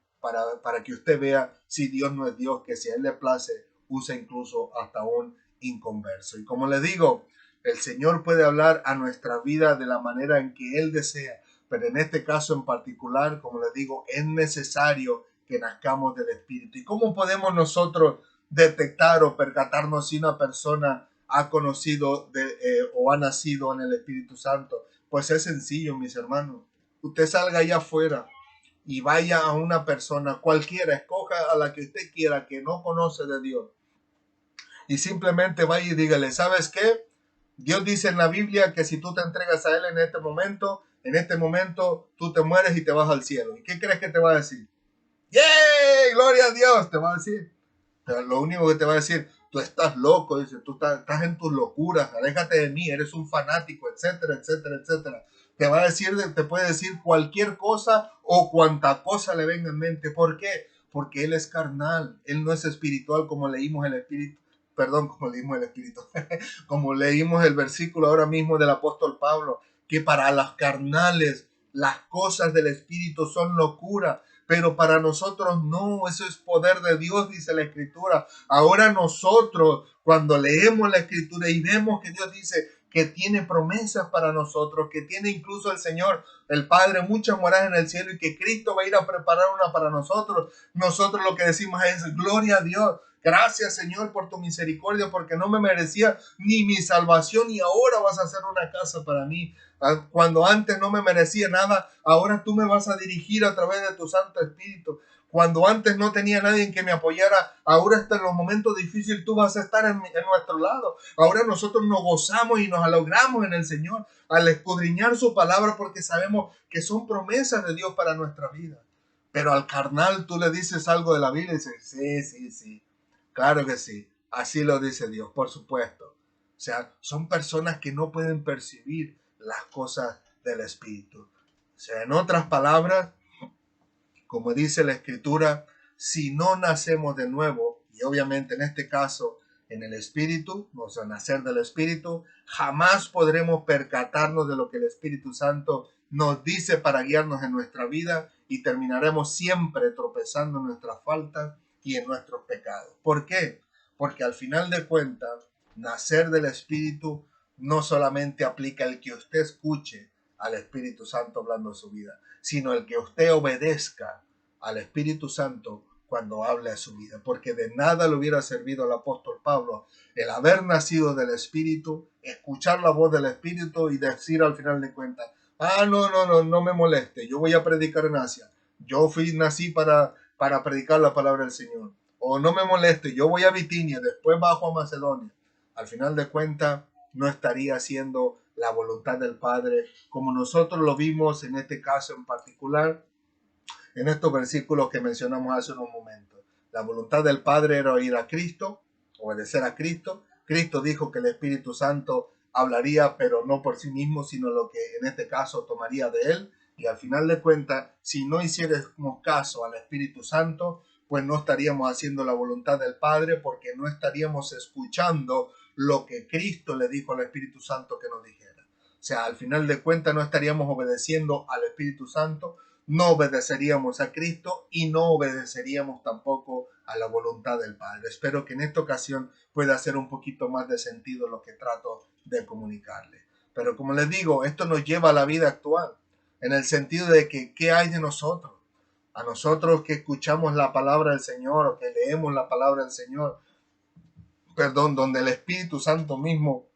para que usted vea si Dios no es Dios, que si a Él le place, usa incluso hasta un inconverso. Y como le digo, el Señor puede hablar a nuestra vida de la manera en que Él desea, pero en este caso en particular, como le digo, es necesario que nazcamos del Espíritu. ¿Y cómo podemos nosotros detectar o percatarnos si una persona ha conocido o ha nacido en el Espíritu Santo? Pues es sencillo, mis hermanos. Usted salga allá afuera y vaya a una persona cualquiera, escoja a la que usted quiera que no conoce de Dios y simplemente vaya y dígale, ¿sabes qué? Dios dice en la Biblia que si tú te entregas a Él en este momento tú te mueres y te vas al cielo. ¿Y qué crees que te va a decir? ¡Yay! ¡Gloria a Dios! Te va a decir. Pero lo único que te va a decir, tú estás loco, dice, tú estás en tus locuras, aléjate de mí, eres un fanático, etcétera, etcétera, etcétera. Te va a decir, te puede decir cualquier cosa o cuanta cosa le venga en mente. ¿Por qué? Porque Él es carnal, Él no es espiritual como leímos el Espíritu. Perdón, como leímos el Espíritu, como leímos el versículo ahora mismo del apóstol Pablo, que para los carnales las cosas del Espíritu son locura, pero para nosotros no, eso es poder de Dios, dice la Escritura. Ahora nosotros, cuando leemos la Escritura y vemos que Dios dice que tiene promesas para nosotros, que tiene incluso el Señor, el Padre, muchas moradas en el cielo y que Cristo va a ir a preparar una para nosotros, nosotros lo que decimos es, gloria a Dios. Gracias, Señor, por tu misericordia, porque no me merecía ni mi salvación y ahora vas a hacer una casa para mí. Cuando antes no me merecía nada, ahora tú me vas a dirigir a través de tu Santo Espíritu. Cuando antes no tenía nadie en que me apoyara, ahora hasta en los momentos difíciles tú vas a estar en nuestro lado. Ahora nosotros nos gozamos y nos alegramos en el Señor al escudriñar su palabra porque sabemos que son promesas de Dios para nuestra vida. Pero al carnal tú le dices algo de la Biblia y dices, sí, sí, sí. Claro que sí, así lo dice Dios, por supuesto. O sea, son personas que no pueden percibir las cosas del Espíritu. O sea, en otras palabras, como dice la Escritura, si no nacemos de nuevo, y obviamente en este caso en el Espíritu, o sea, nacer del Espíritu, jamás podremos percatarnos de lo que el Espíritu Santo nos dice para guiarnos en nuestra vida y terminaremos siempre tropezando en nuestras faltas y en nuestros pecados. ¿Por qué? Porque al final de cuentas, nacer del Espíritu no solamente aplica el que usted escuche al Espíritu Santo hablando de su vida, sino el que usted obedezca al Espíritu Santo cuando hable a su vida, porque de nada le hubiera servido al apóstol Pablo el haber nacido del Espíritu, escuchar la voz del Espíritu y decir al final de cuentas, no me moleste, yo voy a predicar en Asia, nací para predicar la palabra del Señor, o no me moleste, yo voy a Bitinia, después bajo a Macedonia. Al final de cuentas, no estaría haciendo la voluntad del Padre, como nosotros lo vimos en este caso en particular, en estos versículos que mencionamos hace unos momentos. La voluntad del Padre era oír a Cristo, obedecer a Cristo. Cristo dijo que el Espíritu Santo hablaría, pero no por sí mismo, sino lo que en este caso tomaría de él. Y al final de cuentas, si no hiciéramos caso al Espíritu Santo, pues no estaríamos haciendo la voluntad del Padre, porque no estaríamos escuchando lo que Cristo le dijo al Espíritu Santo que nos dijera. O sea, al final de cuentas no estaríamos obedeciendo al Espíritu Santo, no obedeceríamos a Cristo y no obedeceríamos tampoco a la voluntad del Padre. Espero que en esta ocasión pueda hacer un poquito más de sentido lo que trato de comunicarle. Pero como les digo, esto nos lleva a la vida actual, en el sentido de que, ¿qué hay de nosotros? A nosotros que escuchamos la palabra del Señor o que leemos la palabra del Señor, perdón, donde el Espíritu Santo mismo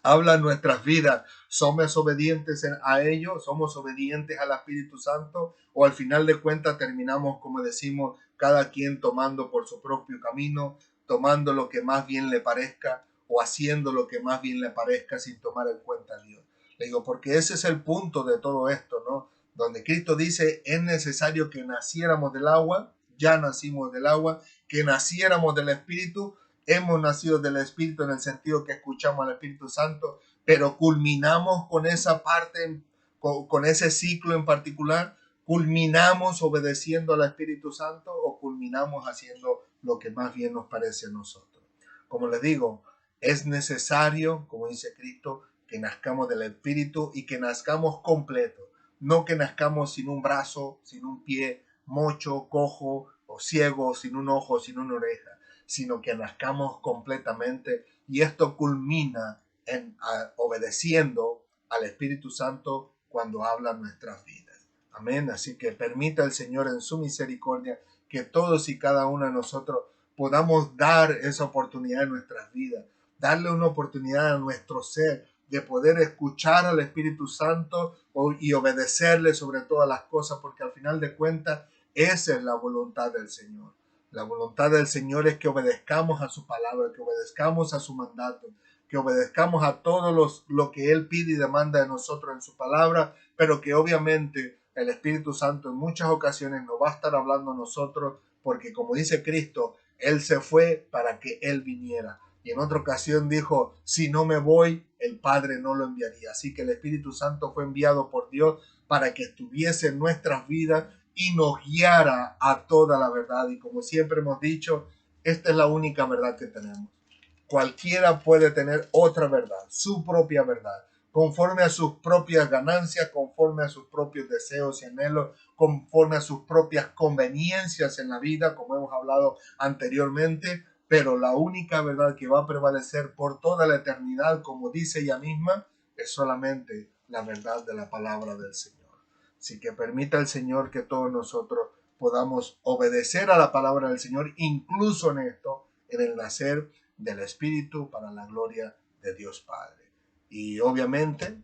habla en nuestras vidas, ¿somos obedientes a ello? ¿Somos obedientes al Espíritu Santo? ¿O al final de cuentas terminamos, como decimos, cada quien tomando por su propio camino, tomando lo que más bien le parezca o haciendo lo que más bien le parezca sin tomar en cuenta a Dios? Le digo, porque ese es el punto de todo esto, ¿no? Donde Cristo dice, es necesario que naciéramos del agua, ya nacimos del agua, que naciéramos del Espíritu. Hemos nacido del Espíritu en el sentido que escuchamos al Espíritu Santo, pero culminamos con esa parte, con ese ciclo en particular, culminamos obedeciendo al Espíritu Santo o culminamos haciendo lo que más bien nos parece a nosotros. Como les digo, es necesario, como dice Cristo, que nazcamos del Espíritu y que nazcamos completo, no que nazcamos sin un brazo, sin un pie, mocho, cojo o ciego, sin un ojo, sin una oreja, sino que nazcamos completamente, y esto culmina en obedeciendo al Espíritu Santo cuando habla en nuestras vidas. Amén. Así que permita el Señor en su misericordia que todos y cada uno de nosotros podamos dar esa oportunidad en nuestras vidas, darle una oportunidad a nuestro ser de poder escuchar al Espíritu Santo y obedecerle sobre todas las cosas, porque al final de cuentas esa es la voluntad del Señor. La voluntad del Señor es que obedezcamos a su palabra, que obedezcamos a su mandato, que obedezcamos a todo lo que Él pide y demanda de nosotros en su palabra, pero que obviamente el Espíritu Santo en muchas ocasiones nos va a estar hablando a nosotros, porque como dice Cristo, Él se fue para que Él viniera. Y en otra ocasión dijo, si no me voy, el Padre no lo enviaría. Así que el Espíritu Santo fue enviado por Dios para que estuviese en nuestras vidas y nos guiara a toda la verdad. Y como siempre hemos dicho, esta es la única verdad que tenemos. Cualquiera puede tener otra verdad, su propia verdad, conforme a sus propias ganancias, conforme a sus propios deseos y anhelos, conforme a sus propias conveniencias en la vida, como hemos hablado anteriormente, pero la única verdad que va a prevalecer por toda la eternidad, como dice ella misma, es solamente la verdad de la palabra del Señor. Así que permita el Señor que todos nosotros podamos obedecer a la palabra del Señor, incluso en esto, en el nacer del Espíritu para la gloria de Dios Padre. Y obviamente,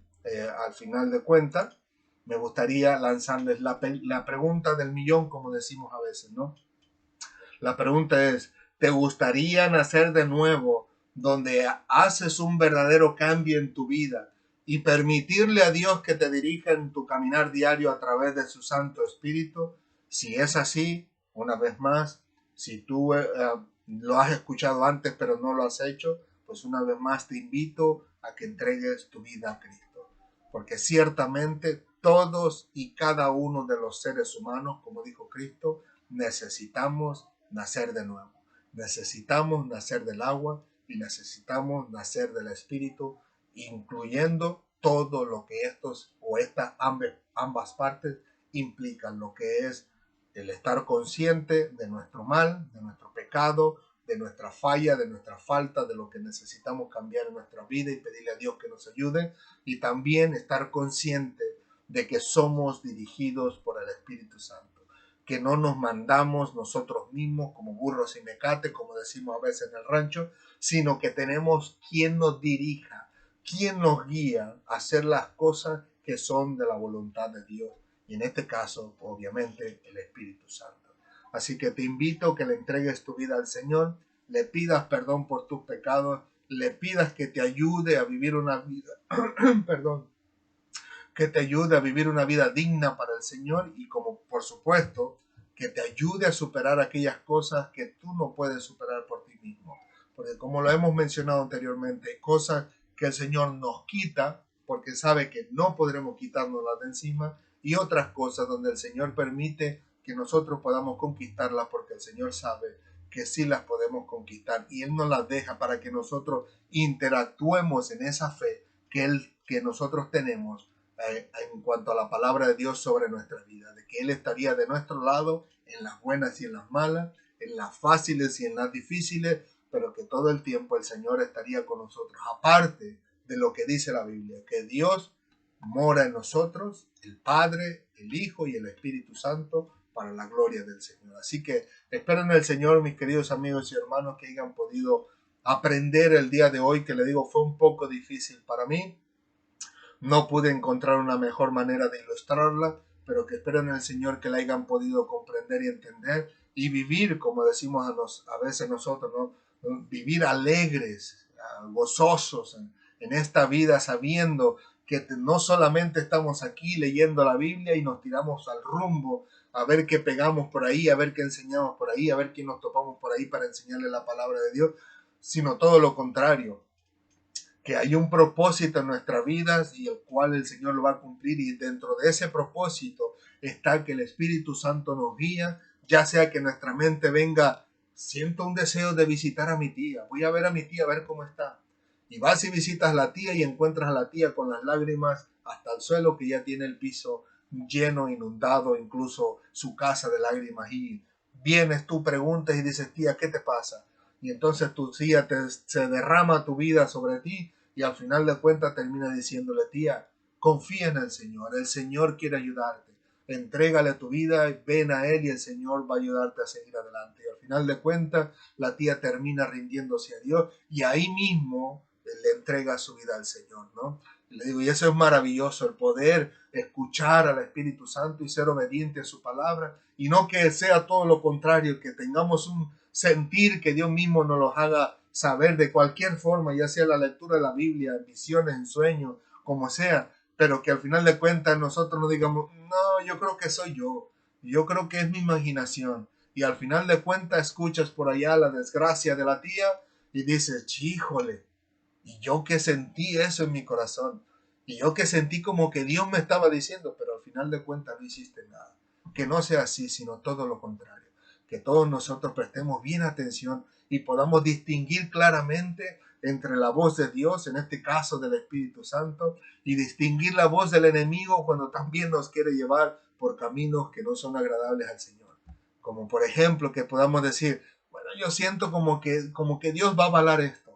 al final de cuentas, me gustaría lanzarles la pregunta del millón, como decimos a veces, ¿no? La pregunta es, ¿te gustaría nacer de nuevo donde haces un verdadero cambio en tu vida y permitirle a Dios que te dirija en tu caminar diario a través de su Santo Espíritu? Si es así, una vez más, si tú lo has escuchado antes pero no lo has hecho, pues una vez más te invito a que entregues tu vida a Cristo. Porque ciertamente todos y cada uno de los seres humanos, como dijo Cristo, necesitamos nacer de nuevo. Necesitamos nacer del agua y necesitamos nacer del Espíritu, incluyendo todo lo que estas ambas partes implican, lo que es el estar consciente de nuestro mal, de nuestro pecado, de nuestra falla, de nuestra falta, de lo que necesitamos cambiar en nuestra vida y pedirle a Dios que nos ayude, y también estar consciente de que somos dirigidos por el Espíritu Santo, que no nos mandamos nosotros mismos como burros sin mecate, como decimos a veces en el rancho, sino que tenemos quien nos dirija, quien nos guía a hacer las cosas que son de la voluntad de Dios, y en este caso, obviamente, el Espíritu Santo. Así que te invito a que le entregues tu vida al Señor, le pidas perdón por tus pecados, le pidas que te ayude a vivir una vida, perdón, que te ayude a vivir una vida digna para el Señor, y como por supuesto que te ayude a superar aquellas cosas que tú no puedes superar por ti mismo. Porque como lo hemos mencionado anteriormente, hay cosas que el Señor nos quita porque sabe que no podremos quitárnoslas de encima, y otras cosas donde el Señor permite que nosotros podamos conquistarlas porque el Señor sabe que sí las podemos conquistar, y Él nos las deja para que nosotros interactuemos en esa fe que nosotros tenemos en cuanto a la palabra de Dios sobre nuestra vida, de que Él estaría de nuestro lado en las buenas y en las malas, en las fáciles y en las difíciles, pero que todo el tiempo el Señor estaría con nosotros. Aparte de lo que dice la Biblia, que Dios mora en nosotros, el Padre, el Hijo y el Espíritu Santo, para la gloria del Señor. Así que espero en el Señor, mis queridos amigos y hermanos, que hayan podido aprender el día de hoy, que le digo fue un poco difícil para mí. No pude encontrar una mejor manera de ilustrarla, pero que espero en el Señor que la hayan podido comprender y entender y vivir, como decimos a veces nosotros, ¿no? Vivir alegres, gozosos en esta vida, sabiendo que no solamente estamos aquí leyendo la Biblia y nos tiramos al rumbo a ver qué pegamos por ahí, a ver qué enseñamos por ahí, a ver quién nos topamos por ahí para enseñarle la palabra de Dios, sino todo lo contrario, que hay un propósito en nuestras vidas y el cual el Señor lo va a cumplir, y dentro de ese propósito está que el Espíritu Santo nos guía, ya sea que nuestra mente venga, siento un deseo de visitar a mi tía, voy a ver a mi tía a ver cómo está, y vas y visitas a la tía y encuentras a la tía con las lágrimas hasta el suelo, que ya tiene el piso lleno, inundado, incluso su casa de lágrimas, y vienes tú, preguntas y dices, tía, ¿qué te pasa? Y entonces tu tía se derrama tu vida sobre ti, y al final de cuentas termina diciéndole, tía, confía en el Señor quiere ayudarte, entrégale tu vida, ven a Él y el Señor va a ayudarte a seguir adelante. Y al final de cuentas la tía termina rindiéndose a Dios, y ahí mismo le entrega su vida al Señor, ¿no? Y le digo, y eso es maravilloso, el poder escuchar al Espíritu Santo y ser obediente a su palabra, y no que sea todo lo contrario, que tengamos un sentir que Dios mismo nos los haga saber de cualquier forma, ya sea la lectura de la Biblia, en visiones, en sueños, como sea, pero que al final de cuentas nosotros no digamos, no, yo creo que soy yo creo que es mi imaginación, y al final de cuentas escuchas por allá la desgracia de la tía y dices, híjole, y yo que sentí eso en mi corazón, y yo que sentí como que Dios me estaba diciendo, pero al final de cuentas no hiciste nada. Que no sea así, sino todo lo contrario. Que todos nosotros prestemos bien atención y podamos distinguir claramente entre la voz de Dios, en este caso del Espíritu Santo, y distinguir la voz del enemigo cuando también nos quiere llevar por caminos que no son agradables al Señor. Como por ejemplo que podamos decir, bueno, yo siento como que Dios va a avalar esto,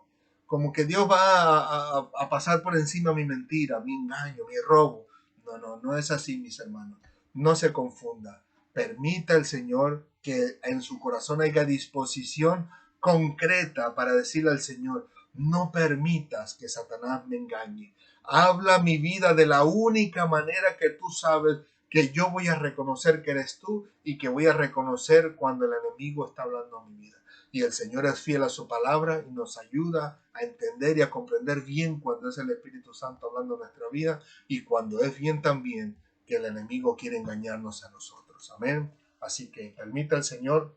como que Dios va a pasar por encima mi mentira, mi engaño, mi robo. No, no, no es así, mis hermanos. No se confunda. Permita el Señor que en su corazón haya disposición concreta para decirle al Señor, no permitas que Satanás me engañe. Habla mi vida de la única manera que tú sabes, que yo voy a reconocer que eres tú, y que voy a reconocer cuando el enemigo está hablando a mi vida. Y el Señor es fiel a su palabra y nos ayuda a entender y a comprender bien cuando es el Espíritu Santo hablando en nuestra vida, y cuando es bien también que el enemigo quiere engañarnos a nosotros. Amén. Así que permita el Señor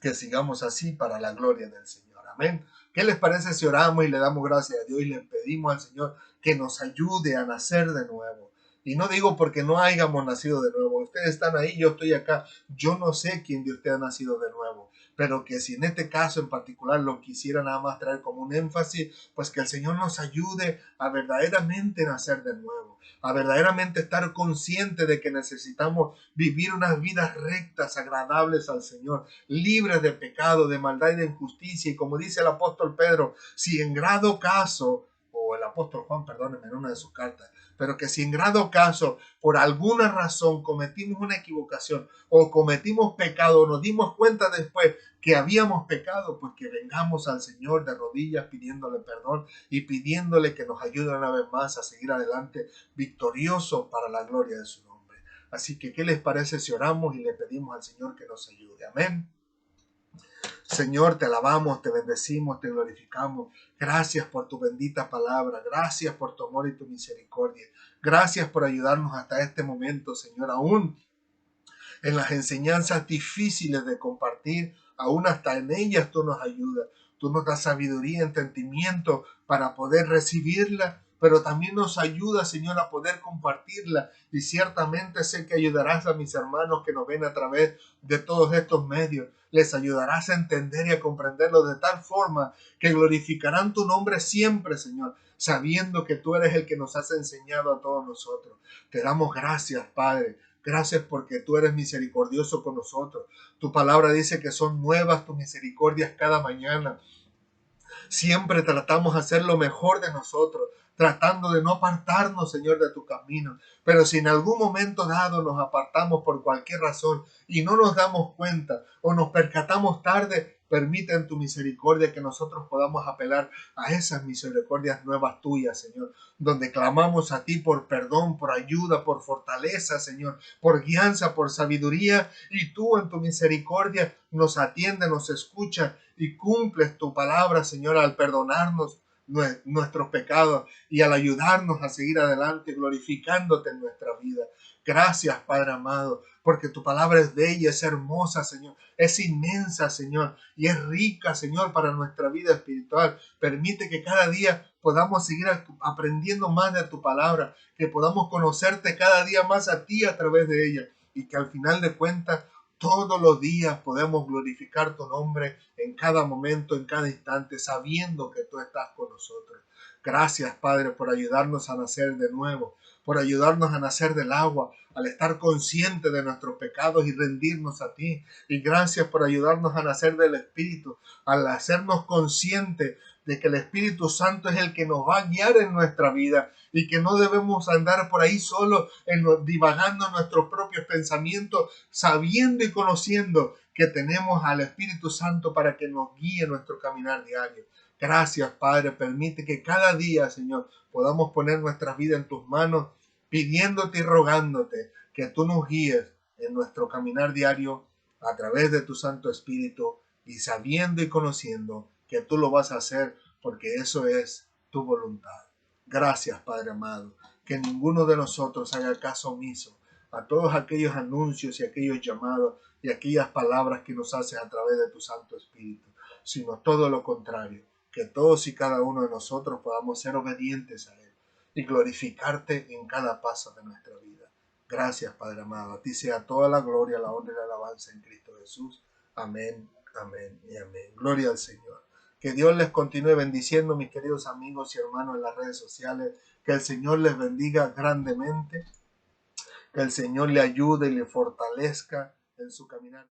que sigamos así para la gloria del Señor. Amén. ¿Qué les parece si oramos y le damos gracias a Dios y le pedimos al Señor que nos ayude a nacer de nuevo? Y no digo porque no hayamos nacido de nuevo. Ustedes están ahí, yo estoy acá. Yo no sé quién de ustedes ha nacido de nuevo. Pero que si en este caso en particular lo quisiera nada más traer como un énfasis, pues que el Señor nos ayude a verdaderamente nacer de nuevo, a verdaderamente estar consciente de que necesitamos vivir unas vidas rectas, agradables al Señor, libres de pecado, de maldad y de injusticia. Y como dice el apóstol Pedro, si en grado caso, o el apóstol Juan, perdónenme, en una de sus cartas, pero que si en grado caso, por alguna razón cometimos una equivocación o cometimos pecado, o nos dimos cuenta después que habíamos pecado, pues que vengamos al Señor de rodillas pidiéndole perdón y pidiéndole que nos ayude una vez más a seguir adelante victorioso para la gloria de su nombre. Así que, ¿qué les parece si oramos y le pedimos al Señor que nos ayude? Amén. Señor, te alabamos, te bendecimos, te glorificamos. Gracias por tu bendita palabra. Gracias por tu amor y tu misericordia. Gracias por ayudarnos hasta este momento, Señor, aún en las enseñanzas difíciles de compartir, aún hasta en ellas tú nos ayudas. Tú nos das sabiduría, entendimiento para poder recibirla, pero también nos ayuda, Señor, a poder compartirla. Y ciertamente sé que ayudarás a mis hermanos que nos ven a través de todos estos medios. Les ayudarás a entender y a comprenderlo de tal forma que glorificarán tu nombre siempre, Señor, sabiendo que tú eres el que nos has enseñado a todos nosotros. Te damos gracias, Padre. Gracias porque tú eres misericordioso con nosotros. Tu palabra dice que son nuevas tus misericordias cada mañana. Siempre tratamos de hacer lo mejor de nosotros, tratando de no apartarnos, Señor, de tu camino. Pero si en algún momento dado nos apartamos por cualquier razón y no nos damos cuenta o nos percatamos tarde, permite en tu misericordia que nosotros podamos apelar a esas misericordias nuevas tuyas, Señor, donde clamamos a ti por perdón, por ayuda, por fortaleza, Señor, por guianza, por sabiduría, y tú en tu misericordia nos atiendes, nos escuchas y cumples tu palabra, Señor, al perdonarnos nuestros pecados y al ayudarnos a seguir adelante glorificándote en nuestra vida. Gracias, Padre amado, porque tu palabra es bella, es hermosa, Señor, es inmensa, Señor, y es rica, Señor, para nuestra vida espiritual. Permite que cada día podamos seguir aprendiendo más de tu palabra, que podamos conocerte cada día más a ti a través de ella, y que al final de cuentas todos los días podemos glorificar tu nombre en cada momento, en cada instante, sabiendo que tú estás con nosotros. Gracias, Padre, por ayudarnos a nacer de nuevo, por ayudarnos a nacer del agua, al estar conscientes de nuestros pecados y rendirnos a ti. Y gracias por ayudarnos a nacer del Espíritu, al hacernos conscientes de que el Espíritu Santo es el que nos va a guiar en nuestra vida y que no debemos andar por ahí solo divagando en nuestros propios pensamientos, sabiendo y conociendo que tenemos al Espíritu Santo para que nos guíe nuestro caminar diario. Gracias, Padre. Permite que cada día, Señor, podamos poner nuestra vida en tus manos, pidiéndote y rogándote que tú nos guíes en nuestro caminar diario a través de tu Santo Espíritu y sabiendo y conociendo que tú lo vas a hacer porque eso es tu voluntad. Gracias, Padre amado, que ninguno de nosotros haga caso omiso a todos aquellos anuncios y aquellos llamados y aquellas palabras que nos haces a través de tu Santo Espíritu, sino todo lo contrario, que todos y cada uno de nosotros podamos ser obedientes a Él y glorificarte en cada paso de nuestra vida. Gracias, Padre amado. A ti sea toda la gloria, la honra y la alabanza en Cristo Jesús. Amén, amén y amén. Gloria al Señor. Que Dios les continúe bendiciendo, mis queridos amigos y hermanos en las redes sociales. Que el Señor les bendiga grandemente. Que el Señor le ayude y le fortalezca en su caminar.